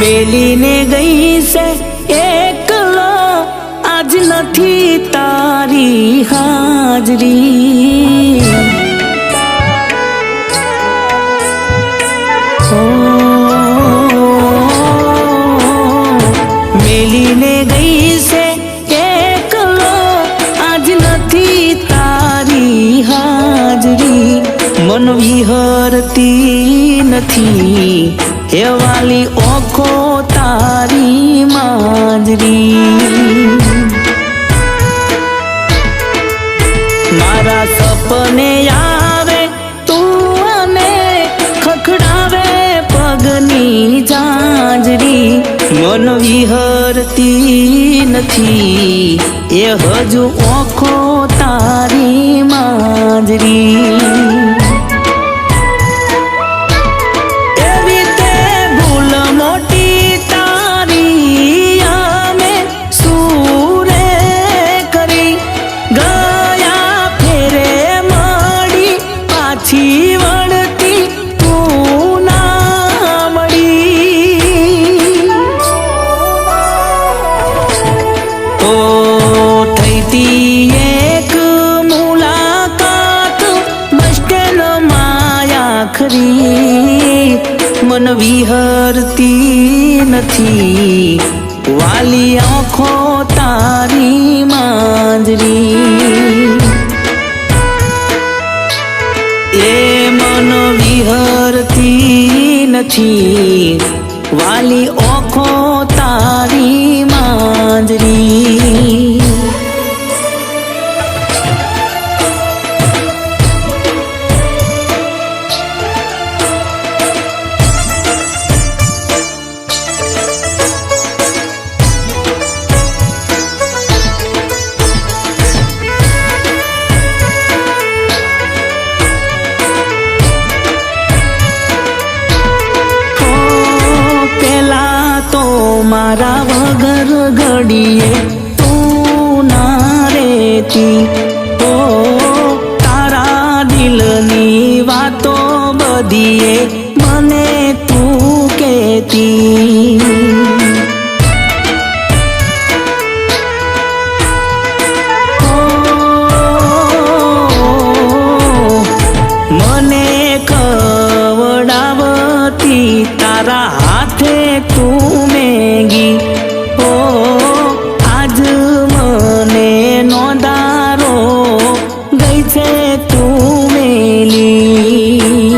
મેલીને ગઈ છે એકલો, આજ નથી તારી હાજરી. મેલીને ગઈ છે એકલો, આજ નથી તારી હાજરી. મન વિહરતી નથી હે વાલી ઓખો તારી માંજરી. મારા સપને આવે તું અને ખખડાવે પગની ઝાંઝરી. મન વિહરતી નથી એ હજુ ઓખો તારી માંજરી. મન વિહરતી નથી વાલી આંખો તારી માંજરી. એ મન વિહરતી નથી વાલી આંખો તારી માંજરી. મારા વગર ઘડીએ તું ના રેતી. ઓ તારા દિલની વાતો બધીએ મને તું કહેતી. મને ખવડાવતી તારા હાથે તું મેગી. ઓ આજ મને નોંધારો ગઈ છે તું મેલી.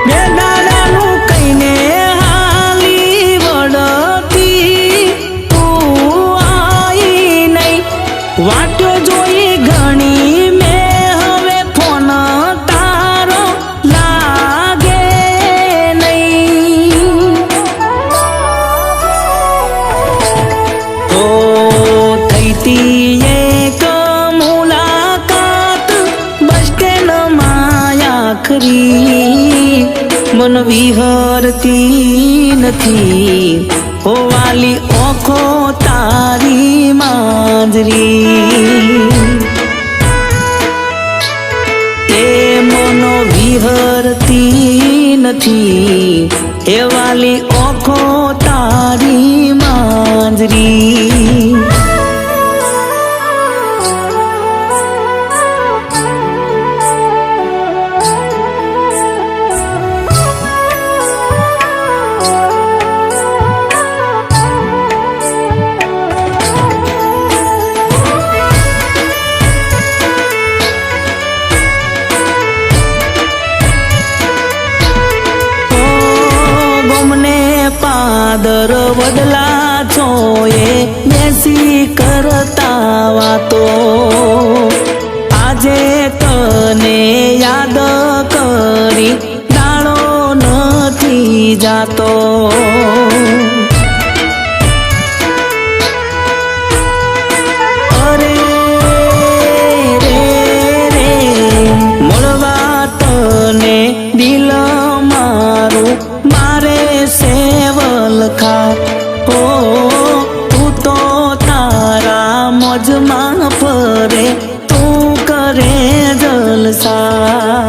બે દાડાનું કઈને હાલી વળતી તું આઈ નહીં. વાટો જોઈ ઘણી મેં હવે ફોન તારો લાગે નહીં. ઓ થઈતી એક મુલાકાત બસ સ્ટેન્ડમાં આખરી. મન વિહરતી નથી ઓ વાલી ઓખો તારી માંજરી. એ મનો વિહરતી નથી એ વાલી ઓખો તારી માંજરી. પાદર વડલા છોએ બેસી કરતા વાતો. આજે તને યાદ કરી દાડો નથી જાતો. અરે રે રે મળવા તને દિલ મારું મારે સેવલખા. ઓ તું તો તારા મોજમાં ફરે તું કરે જલસા.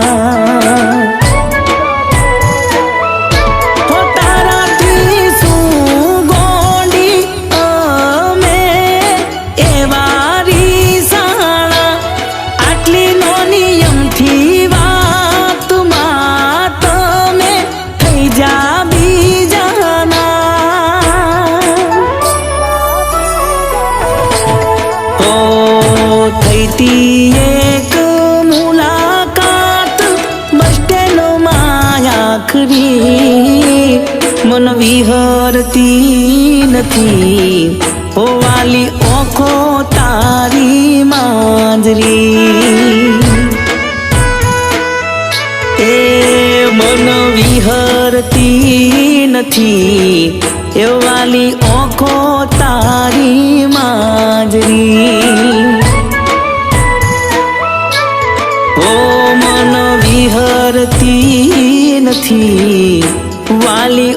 માજરી મન વિહરતી નથી ઓ વાલી ઓખો તારી માજરી એ મન વિહરતી નથી એ વાલી ઓખો તારી માજરી ઓ મન વિહરતી નથી વાલી